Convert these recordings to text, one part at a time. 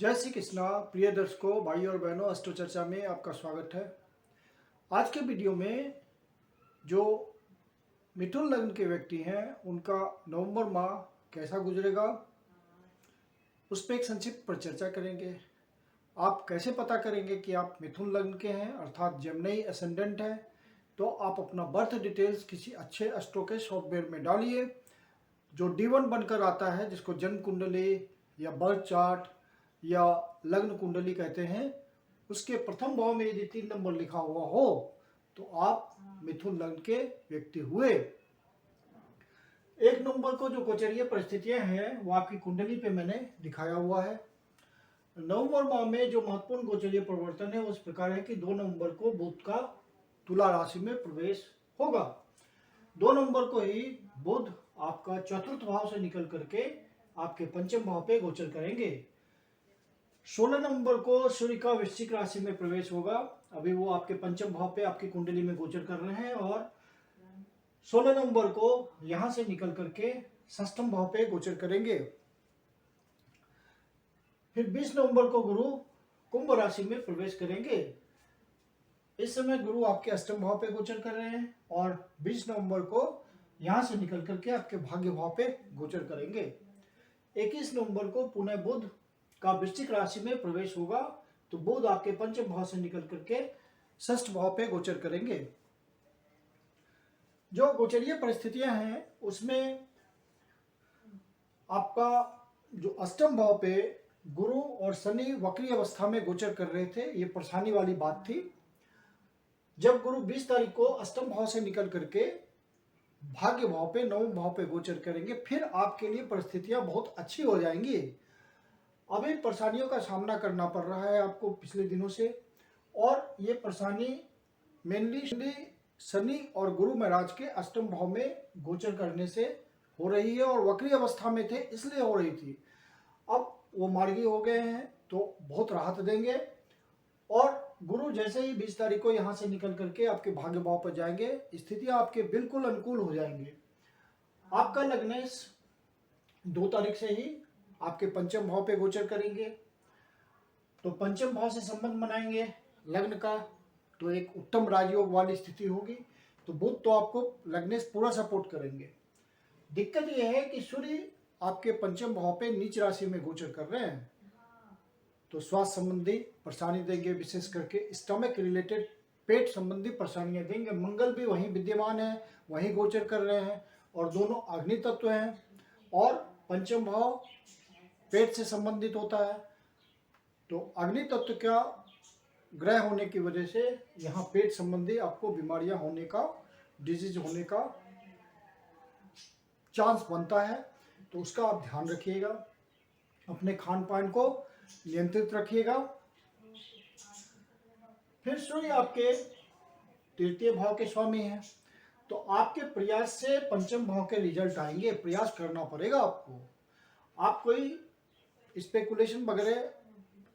जय श्री कृष्णा। प्रिय दर्शकों, भाई और बहनों, अष्टो चर्चा में आपका स्वागत है। आज के वीडियो में जो मिथुन लग्न के व्यक्ति हैं उनका नवंबर माह कैसा गुजरेगा उस पर एक संक्षिप्त पर चर्चा करेंगे। आप कैसे पता करेंगे कि आप मिथुन लग्न के हैं अर्थात जेमिनी असेंडेंट है, तो आप अपना बर्थ डिटेल्स किसी अच्छे एस्ट्रो के सॉफ्टवेयर में डालिए। जो D1 बनकर आता है, जिसको जन्म कुंडली या बर्थ चार्ट या लग्न कुंडली कहते हैं, उसके प्रथम भाव में यदि 3 नंबर लिखा हुआ हो तो आप मिथुन लग्न के व्यक्ति हुए। 1 नंबर को जो गोचरीय परिस्थितियां हैं वो आपकी कुंडली पे मैंने दिखाया हुआ है। नवंबर माह में जो महत्वपूर्ण गोचरीय परिवर्तन है उस प्रकार है कि 2 नवंबर को बुध का तुला राशि में प्रवेश होगा। 2 नवंबर को ही बुध आपका चतुर्थ भाव से निकल करके आपके पंचम भाव पे गोचर करेंगे। 16 नवंबर को सूर्य का वृश्चिक राशि में प्रवेश होगा। अभी वो आपके पंचम भाव पे आपकी कुंडली में गोचर कर रहे हैं और 16 नवंबर को यहां से निकल करके षष्ठम भाव पे गोचर करेंगे। फिर 20 नवंबर को गुरु कुंभ राशि में प्रवेश करेंगे। इस समय गुरु आपके अष्टम भाव पे गोचर कर रहे हैं और 20 नवंबर को यहां से निकल करके आपके भाग्य भाव पे गोचर करेंगे। 21 नवंबर को पुनः बुध का वृश्चिक राशि में प्रवेश होगा, तो बुध आपके पंचम भाव से निकल करके षष्ठ भाव पे गोचर करेंगे। जो गोचरीय परिस्थितियां हैं उसमें आपका जो अष्टम भाव पे गुरु और शनि वक्री अवस्था में गोचर कर रहे थे, ये परेशानी वाली बात थी। जब गुरु 20 तारीख को अष्टम भाव से निकल करके भाग्य भाव पे नवम भाव पे गोचर करेंगे, फिर आपके लिए परिस्थितियां बहुत अच्छी हो जाएंगी। अभी परेशानियों का सामना करना पड़ रहा है आपको पिछले दिनों से, और ये परेशानी मेनली शनि और गुरु महाराज के अष्टम भाव में गोचर करने से हो रही है, और वक्री अवस्था में थे इसलिए हो रही थी। अब वो मार्गी हो गए हैं तो बहुत राहत देंगे, और गुरु जैसे ही 20 तारीख को यहाँ से निकल करके आपके भाग्य भाव पर जाएंगे, स्थितियां आपके बिल्कुल अनुकूल हो जाएंगे। आपका लग्नेश 2 तारीख से ही आपके पंचम भाव पे गोचर करेंगे, तो पंचम भाव से संबंध बनाएंगे लग्न का, तो एक उत्तम राजयोग वाली स्थिति होगी। तो बुध तो आपको लग्नेश पूरा सपोर्ट करेंगे। दिक्कत यह है कि सूर्य आपके पंचम भाव पे नीच राशि में गोचर कर रहे हैं, तो स्वास्थ्य संबंधी परेशानी देंगे, विशेष करके स्टमक रिलेटेड पेट संबंधी परेशानियां देंगे। मंगल भी वहीं विद्यमान है, वहीं गोचर कर रहे हैं, और दोनों अग्नि तत्व हैं, और पंचम भाव पेट से संबंधित होता है, तो अग्नि तत्व का ग्रह होने की वजह से यहाँ पेट संबंधी आपको बीमारियां होने का, डिजीज होने का चांस बनता है। तो उसका आप ध्यान रखिएगा, अपने खान पान को नियंत्रित रखिएगा। फिर सूर्य आपके तृतीय भाव के स्वामी हैं, तो आपके प्रयास से पंचम भाव के रिजल्ट आएंगे। प्रयास करना पड़ेगा आपको। आप कोई स्पेकुलेशन वगैरह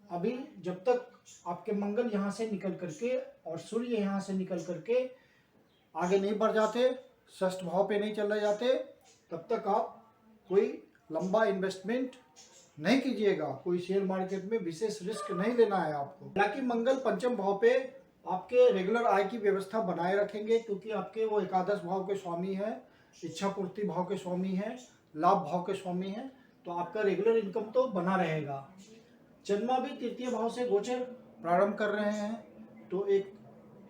अभी जब तक आपके मंगल यहाँ से निकल करके और सूर्य यहाँ से निकल करके आगे नहीं बढ़ जाते, षष्ठ भाव पे नहीं चले जाते, तब तक आप कोई लंबा इन्वेस्टमेंट नहीं कीजिएगा। कोई शेयर मार्केट में विशेष रिस्क नहीं लेना है आपको। हालांकि मंगल पंचम भाव पे आपके रेगुलर आय की व्यवस्था बनाए रखेंगे, क्योंकि आपके वो एकादश भाव के स्वामी हैं, इच्छा पूर्ति भाव के स्वामी हैं, लाभ भाव के स्वामी हैं, तो आपका रेगुलर इनकम तो बना रहेगा। चंद्रमा भी तृतीय भाव से गोचर प्रारंभ कर रहे हैं, तो एक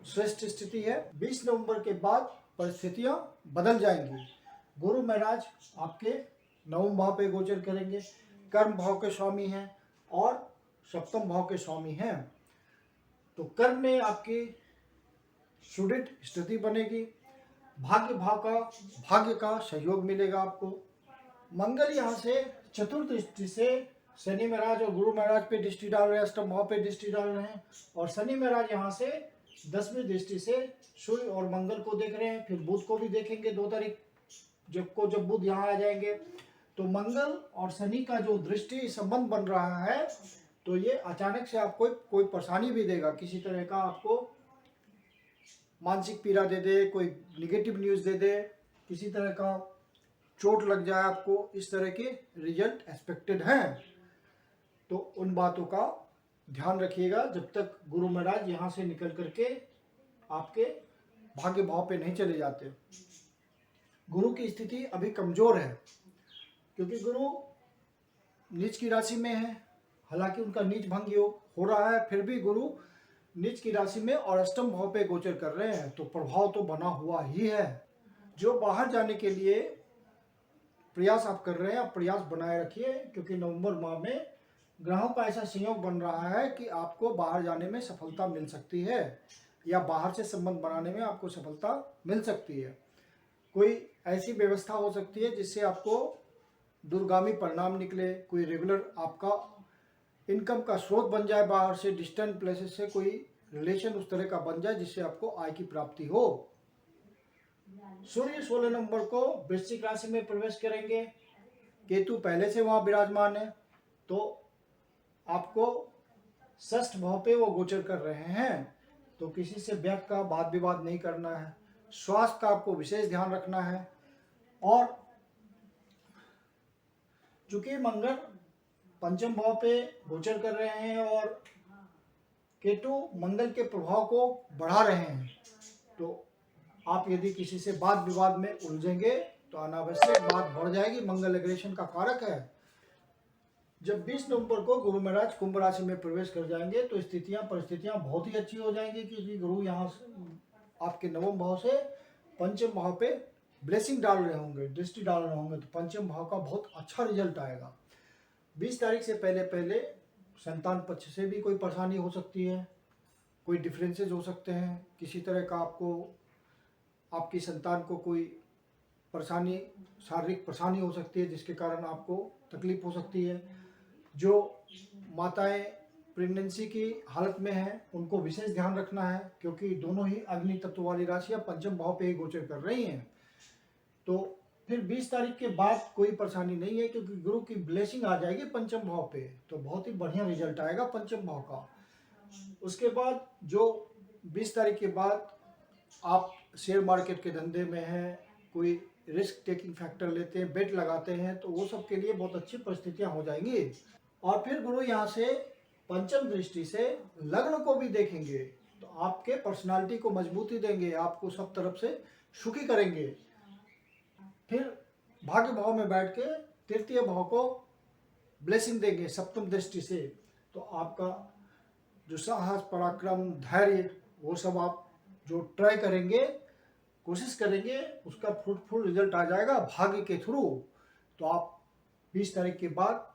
श्रेष्ठ स्थिति है। 20 नवंबर के बाद परिस्थितियां बदल जाएंगी। गुरु महाराज आपके नवम भाव पे गोचर करेंगे, कर्म भाव के स्वामी हैं और सप्तम भाव के स्वामी हैं, तो कर्म में आपकी सुदृढ़ स्थिति बनेगी। भाग्य का सहयोग मिलेगा आपको। मंगल यहाँ से चतुर्थ दृष्टि से शनि महाराज और गुरु महाराज पे दृष्टि डाल रहे हैं, अष्टम भाव पे दृष्टि डाल रहे हैं, और शनि महाराज यहाँ से 10वीं दृष्टि से सूर्य और मंगल को देख रहे हैं। फिर बुध को भी देखेंगे 2 तारीख जब बुध यहाँ आ जाएंगे, तो मंगल और शनि का जो दृष्टि संबंध बन रहा है, तो ये अचानक से आपको कोई परेशानी भी देगा। किसी तरह का आपको मानसिक पीड़ा दे दे, कोई निगेटिव न्यूज़ दे दे, किसी तरह का चोट लग जाए आपको, इस तरह के रिजल्ट एक्सपेक्टेड हैं। तो उन बातों का ध्यान रखिएगा जब तक गुरु महाराज यहाँ से निकल करके आपके भाग्य भाव पे नहीं चले जाते। गुरु की स्थिति अभी कमजोर है क्योंकि गुरु नीच की राशि में है। हालांकि उनका नीच भंग योग हो रहा है, फिर भी गुरु नीच की राशि में और अष्टम भाव पे गोचर कर रहे हैं, तो प्रभाव तो बना हुआ ही है। जो बाहर जाने के लिए प्रयास आप कर रहे हैं, आप प्रयास बनाए रखिए, क्योंकि नवंबर माह में ग्रहों का ऐसा संयोग बन रहा है कि आपको बाहर जाने में सफलता मिल सकती है या बाहर से संबंध बनाने में आपको सफलता मिल सकती है। कोई ऐसी व्यवस्था हो सकती है जिससे आपको दूरगामी परिणाम निकले, कोई रेगुलर आपका इनकम का स्रोत बन जाए, बाहर से डिस्टेंट प्लेसेस से कोई रिलेशन उस तरह का बन जाए जिससे आपको आय की प्राप्ति हो। सूर्य 16 नवंबर को वृश्चिक राशि में प्रवेश करेंगे। केतु पहले से वहां विराजमान है, तो आपको षष्ठ भाव पे वो गोचर कर रहे हैं, तो किसी से व्यर्थ का वाद विवाद नहीं करना है। स्वास्थ्य का आपको विशेष ध्यान रखना है। और चूंकि मंगल पंचम भाव पे गोचर कर रहे हैं और केतु मंगल के प्रभाव को बढ़ा रहे हैं, तो आप यदि किसी से वाद विवाद में उलझेंगे तो अनावश्यक बात बढ़ जाएगी। मंगल एग्रेशन का कारक है। जब 20 नवंबर को गुरु महाराज कुंभ राशि में प्रवेश कर जाएंगे तो परिस्थितियां बहुत ही अच्छी हो जाएंगी, क्योंकि गुरु यहाँ आपके नवम भाव से पंचम भाव पे ब्लेसिंग डाल रहे होंगे, दृष्टि डाल रहे होंगे, तो पंचम भाव का बहुत अच्छा रिजल्ट आएगा। 20 तारीख से पहले संतान पक्ष से भी कोई परेशानी हो सकती है, कोई डिफरेंसेस हो सकते हैं, किसी तरह का आपकी संतान को कोई परेशानी, शारीरिक परेशानी हो सकती है जिसके कारण आपको तकलीफ हो सकती है। जो माताएं प्रेगनेंसी की हालत में हैं उनको विशेष ध्यान रखना है, क्योंकि दोनों ही अग्नि तत्व वाली राशियां पंचम भाव पे ही गोचर कर रही हैं। तो फिर 20 तारीख के बाद कोई परेशानी नहीं है, क्योंकि गुरु की ब्लेसिंग आ जाएगी पंचम भाव पे, तो बहुत ही बढ़िया रिजल्ट आएगा पंचम भाव का। उसके बाद जो 20 तारीख के बाद आप शेयर मार्केट के धंधे में हैं, कोई रिस्क टेकिंग फैक्टर लेते हैं, बेट लगाते हैं, तो वो सब के लिए बहुत अच्छी परिस्थितियां हो जाएंगी। और फिर गुरु यहाँ से पंचम दृष्टि से लग्न को भी देखेंगे, तो आपके पर्सनालिटी को मजबूती देंगे, आपको सब तरफ से सुखी करेंगे। फिर भाग्य भाव में बैठ के तृतीय भाव को ब्लेसिंग देंगे सप्तम दृष्टि से, तो आपका जो साहस, पराक्रम, धैर्य, वो सब आप जो ट्राई करेंगे, कोशिश करेंगे, उसका फ्रूटफुल रिजल्ट आ जाएगा भाग्य के थ्रू। तो आप 20 तारीख के बाद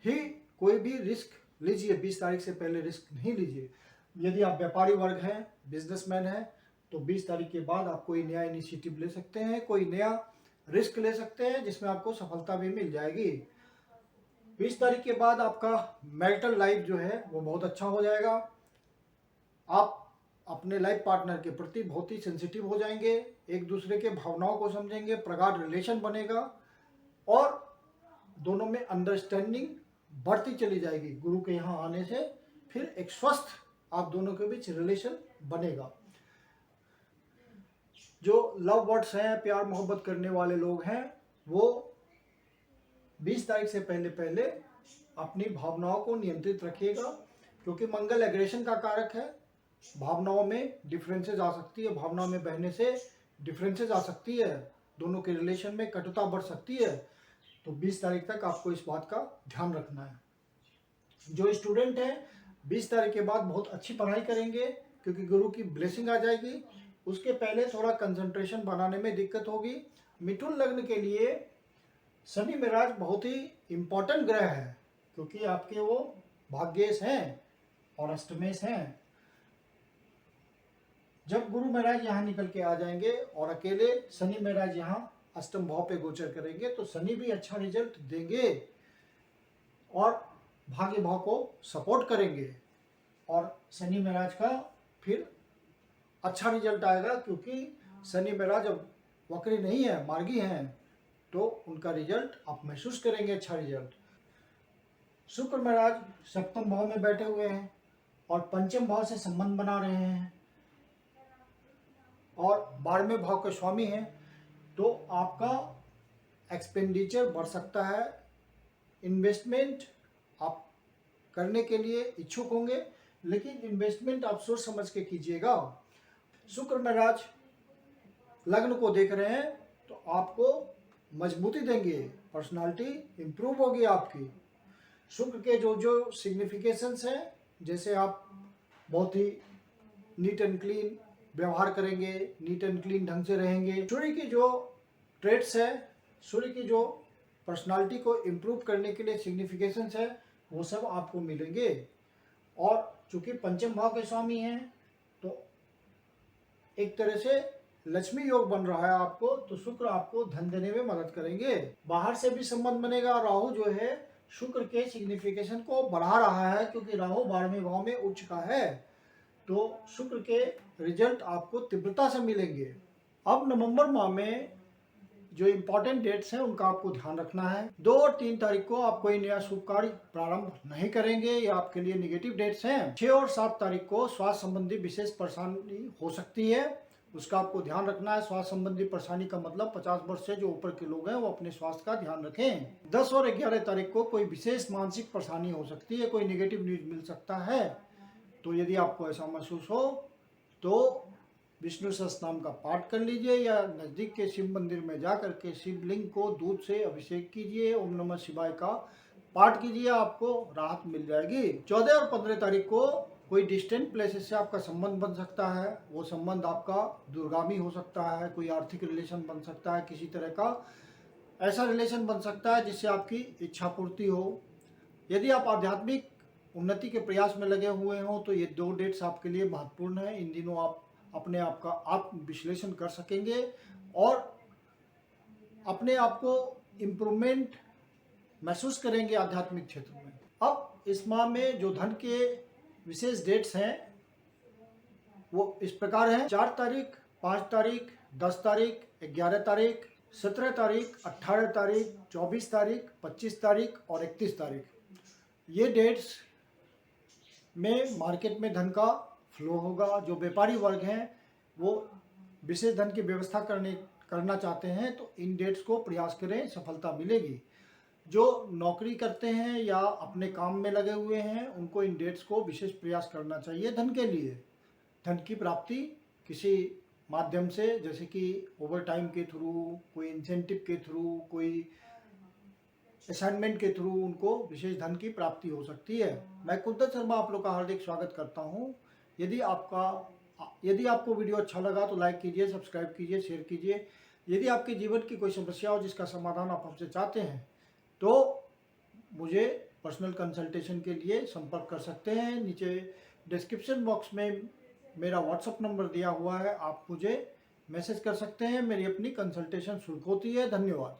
ही कोई भी रिस्क लीजिए, 20 तारीख से पहले रिस्क नहीं लीजिए। यदि आप व्यापारी वर्ग हैं, बिजनेसमैन हैं, तो 20 तारीख के बाद आप कोई नया इनिशिएटिव ले सकते हैं, कोई नया रिस्क ले सकते हैं जिसमें आपको सफलता भी मिल जाएगी। 20 तारीख के बाद आपका मैरिटल लाइफ जो है वो बहुत अच्छा हो जाएगा। आप अपने लाइफ पार्टनर के प्रति बहुत ही सेंसिटिव हो जाएंगे, एक दूसरे के भावनाओं को समझेंगे, प्रगाढ़ रिलेशन बनेगा और दोनों में अंडरस्टैंडिंग बढ़ती चली जाएगी। गुरु के यहाँ आने से फिर एक स्वस्थ आप दोनों के बीच रिलेशन बनेगा। जो लव बर्ड्स हैं, प्यार मोहब्बत करने वाले लोग हैं, वो 20 तारीख से पहले अपनी भावनाओं को नियंत्रित रखिएगा, क्योंकि मंगल एग्रेशन का कारक है। भावनाओं में डिफरेंसेस आ सकती है, भावनाओं में बहने से डिफरेंसेस आ सकती है, दोनों के रिलेशन में कटुता बढ़ सकती है। तो 20 तारीख तक आपको इस बात का ध्यान रखना है। जो स्टूडेंट हैं 20 तारीख के बाद बहुत अच्छी पढ़ाई करेंगे, क्योंकि गुरु की ब्लेसिंग आ जाएगी। उसके पहले थोड़ा कंसंट्रेशन बनाने में दिक्कत होगी। मिथुन लग्न के लिए शनि महाराज बहुत ही इम्पोर्टेंट ग्रह है, क्योंकि आपके वो भाग्येश हैं और अष्टमेश हैं। जब गुरु महाराज यहाँ निकल के आ जाएंगे और अकेले शनि महाराज यहाँ अष्टम भाव पे गोचर करेंगे, तो शनि भी अच्छा रिजल्ट देंगे और भाग्य भाव को सपोर्ट करेंगे। और शनि महाराज का फिर अच्छा रिजल्ट आएगा, क्योंकि शनि महाराज अब वक्री नहीं है, मार्गी हैं, तो उनका रिजल्ट आप महसूस करेंगे, अच्छा रिजल्ट। शुक्र महाराज सप्तम भाव में बैठे हुए हैं और पंचम भाव से संबंध बना रहे हैं और 12वें भाव के स्वामी हैं, तो आपका एक्सपेंडिचर बढ़ सकता है, इन्वेस्टमेंट आप करने के लिए इच्छुक होंगे, लेकिन इन्वेस्टमेंट आप सोच समझ के कीजिएगा। शुक्र महाराज लग्न को देख रहे हैं तो आपको मजबूती देंगे, पर्सनालिटी इम्प्रूव होगी आपकी। शुक्र के जो जो सिग्निफिकेशंस हैं, जैसे आप बहुत ही नीट एंड क्लीन व्यवहार करेंगे, नीट एंड क्लीन ढंग से रहेंगे। सूर्य की जो ट्रेट्स है, सूर्य की जो पर्सनालिटी को इम्प्रूव करने के लिए सिग्निफिकेशंस है, वो सब आपको मिलेंगे। और चूंकि पंचम भाव के स्वामी हैं तो एक तरह से लक्ष्मी योग बन रहा है आपको, तो शुक्र आपको धन देने में मदद करेंगे। बाहर से भी संबंध बनेगा। राहु जो है शुक्र के सिग्निफिकेशन को बढ़ा रहा है, क्योंकि राहु 12वें भाव में उच्च का है, तो शुक्र के रिजल्ट आपको तीव्रता से मिलेंगे। अब नवंबर माह में जो इम्पोर्टेंट डेट्स हैं उनका आपको ध्यान रखना है। 2 और 3 तारीख को आप कोई नया शुभ कार्य प्रारंभ नहीं करेंगे, ये आपके लिए नेगेटिव डेट्स हैं। 6 और 7 तारीख को स्वास्थ्य संबंधी विशेष परेशानी हो सकती है, उसका आपको ध्यान रखना है। स्वास्थ्य संबंधी परेशानी का मतलब 50 वर्ष से जो ऊपर के लोग हैं वो अपने स्वास्थ्य का ध्यान रखें। 10 और 11 तारीख को कोई विशेष मानसिक परेशानी हो सकती है, कोई नेगेटिव न्यूज मिल सकता है। तो यदि आपको ऐसा महसूस हो तो विष्णु सहस्त्रनाम का पाठ कर लीजिए, या नज़दीक के शिव मंदिर में जा करके शिवलिंग को दूध से अभिषेक कीजिए, ओम नमः शिवाय का पाठ कीजिए, आपको राहत मिल जाएगी। 14 और 15 तारीख को कोई डिस्टेंट प्लेसेस से आपका संबंध बन सकता है, वो संबंध आपका दूरगामी हो सकता है। कोई आर्थिक रिलेशन बन सकता है, किसी तरह का ऐसा रिलेशन बन सकता है जिससे आपकी इच्छा पूर्ति हो। यदि आप आध्यात्मिक उन्नति के प्रयास में लगे हुए हों तो ये 2 डेट्स आपके लिए महत्वपूर्ण है। इन दिनों आप अपने आप का आत्म विश्लेषण कर सकेंगे और अपने आप को इम्प्रूवमेंट महसूस करेंगे आध्यात्मिक क्षेत्र में। अब इस माह में जो धन के विशेष डेट्स हैं वो इस प्रकार हैं: 4 तारीख, 5 तारीख, 10 तारीख, 11 तारीख, 17 तारीख, 18 तारीख, 24 तारीख, 25 तारीख और 31 तारीख। ये डेट्स में मार्केट में धन का फ्लो होगा। जो व्यापारी वर्ग हैं वो विशेष धन की व्यवस्था करना चाहते हैं तो इन डेट्स को प्रयास करें, सफलता मिलेगी। जो नौकरी करते हैं या अपने काम में लगे हुए हैं उनको इन डेट्स को विशेष प्रयास करना चाहिए धन के लिए। धन की प्राप्ति किसी माध्यम से, जैसे कि ओवर टाइम के थ्रू, कोई इंसेंटिव के थ्रू, कोई असाइनमेंट के थ्रू उनको विशेष धन की प्राप्ति हो सकती है। मैं कुंदन शर्मा आप लोग का हार्दिक स्वागत करता हूं। यदि आपको वीडियो अच्छा लगा तो लाइक कीजिए, सब्सक्राइब कीजिए, शेयर कीजिए। यदि आपके जीवन की कोई समस्या हो जिसका समाधान आप हमसे चाहते हैं तो मुझे पर्सनल कंसल्टेशन के लिए संपर्क कर सकते हैं। नीचे डिस्क्रिप्शन बॉक्स में मेरा व्हाट्सएप नंबर दिया हुआ है, आप मुझे मैसेज कर सकते हैं। मेरी अपनी कंसल्टेशन शुल्क होती है। धन्यवाद।